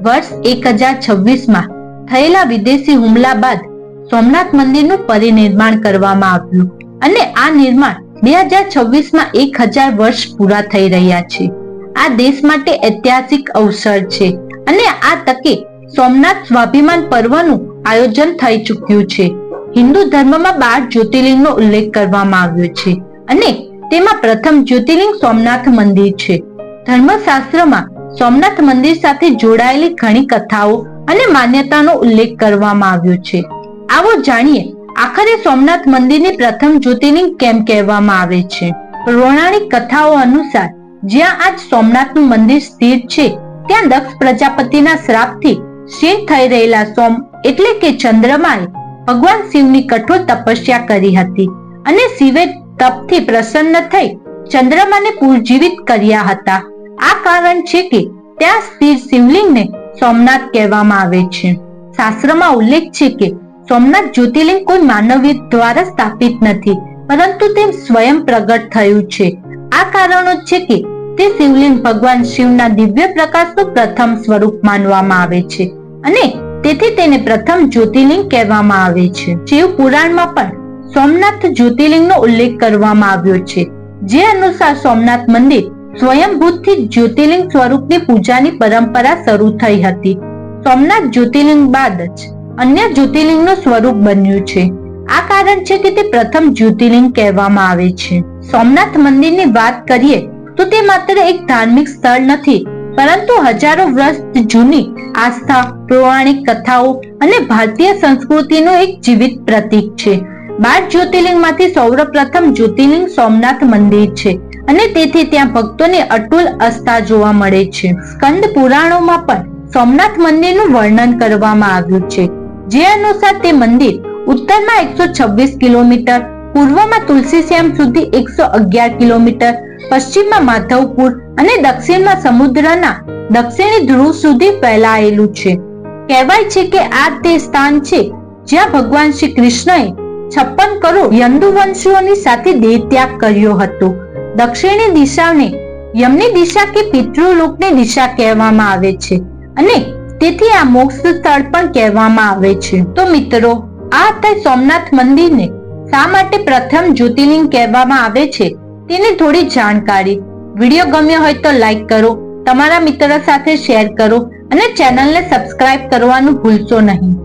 વર્ષ 1026 થયેલા વિદેશી હુમલા બાદ સોમનાથ મંદિરનું પરિનિર્માણ કરવામાં આવ્યું અને આ નિર્માણ 2026 1000 વર્ષ પૂરા થઈ રહ્યા છે. આ દેશ માટે ઐતિહાસિક અવસર છે અને આ તકે સોમનાથ સ્વાભિમાન પર્વનું આયોજન થઈ ચૂક્યું છે. હિન્દુ ધર્મમાં 12 જ્યોતિર્લિંગનો ઉલ્લેખ કરવામાં આવ્યો છે અને તેમાં પ્રથમ જ્યોતિર્લિંગ સોમનાથ મંદિર છે. ધર્મશાસ્ત્રમાં સોમનાથ મંદિર સાથે જોડાયેલી ઘણી કથાઓ અને માન્યતાનો ઉલ્લેખ કરવામાં આવ્યો છે. આવો જાણીએ આખરે સોમનાથ મંદિરને પ્રથમ જ્યોતિર્લિંગ કેમ કહેવામાં આવે છે. પૌરાણિક કથાઓ અનુસાર જ્યાં આજ સોમનાથનું મંદિર સ્થિર છે ત્યાં દક્ષ પ્રજાપતિના શ્રાપથી ક્ષીણ થઈ રહેલા સોમ એટલે કે ચંદ્રમાએ ભગવાન શિવની કઠોર તપસ્યા કરી હતી અને શિવે તપથી પ્રસન્ન થઈ ચંદ્રમાને પુનર્જીવિત કર્યા હતા. આ કારણ છે કે ત્યાં સ્થિર શિવલિંગને સોમનાથ કહેવામાં આવે છે. શાસ્ત્રમાં ઉલ્લેખ છે કે સોમનાથ જ્યોતિર્લિંગ કોઈ માનવ દ્વારા સ્થાપિત નથી, પરંતુ તે સ્વયં પ્રગટ થયું છે. આ કારણો છે કે તે શિવલિંગ ભગવાન શિવના દિવ્ય પ્રકાશનું પ્રથમ સ્વરૂપ માનવામાં આવે છે અને તેથી તેને પ્રથમ જ્યોતિર્લિંગ કહેવામાં આવે છે. શિવ પુરાણમાં પણ સોમનાથ જ્યોતિર્લિંગનો ઉલ્લેખ કરવામાં આવ્યો છે, જે અનુસાર સોમનાથ મંદિર સ્વયંભૂતથી જ્યોતિર્લિંગ સ્વરૂપની પૂજાની પરંપરા શરૂ થઈ હતી. સોમનાથ જ્યોતિર્લિંગ બાદ જ અન્ય જ્યોતિર્લિંગનું સ્વરૂપ બન્યું છે. આ કારણ છે કે તે પ્રથમ જ્યોતિર્લિંગ કહેવામાં આવે છે. સોમનાથ મંદિરની વાત કરીએ તો તે માત્ર એક ધાર્મિક સ્થળ નથી, પરંતુ હજારો વર્ષ જૂની આસ્થા, પૌરાણિક કથાઓ અને ભારતીય સંસ્કૃતિનું એક જીવિત પ્રતીક છે. 12 જ્યોતિર્લિંગમાંથી સૌપ્રથમ જ્યોતિર્લિંગ સોમનાથ મંદિર છે અને તેથી ત્યાં ભક્તોની અટૂટ આસ્થા જોવા મળે છે. સ્કંદ પુરાણોમાં પણ સોમનાથ મંદિરનું વર્ણન કરવામાં આવ્યું છે, જે અનુસાર તે મંદિર ઉત્તરમાં 126 કિલોમીટર, પૂર્વમાં તુલસીશ્યામ સુધી 111 કિલોમીટર, પશ્ચિમમાં માધવપુર અને દક્ષિણમાં સમુદ્રના દક્ષિણી ધ્રુવ સુધી ફેલાયેલું છે. કહેવાય છે કે આ તે સ્થાન છે જ્યાં ભગવાન શ્રી કૃષ્ણએ 56 કરોડ યદુવંશીઓની સાથે દેહ ત્યાગ કર્યો હતો. દક્ષિણી દિશાને યમની દિશા કે પિતૃલોકની દિશા કહેવામાં આવે છે અને તેથી આ મોક્ષ સ્થળ પણ કહેવામાં આવે છે. તો મિત્રો, આ હતા સોમનાથ મંદિરને શા માટે પ્રથમ જ્યોતિર્લિંગ કહેવામાં આવે છે તેની થોડી જાણકારી. વિડીયો ગમ્યો હોય તો લાઈક કરો, તમારા મિત્રો સાથે શેર કરો અને ચેનલને સબસ્ક્રાઇબ કરવાનું ભૂલશો નહીં.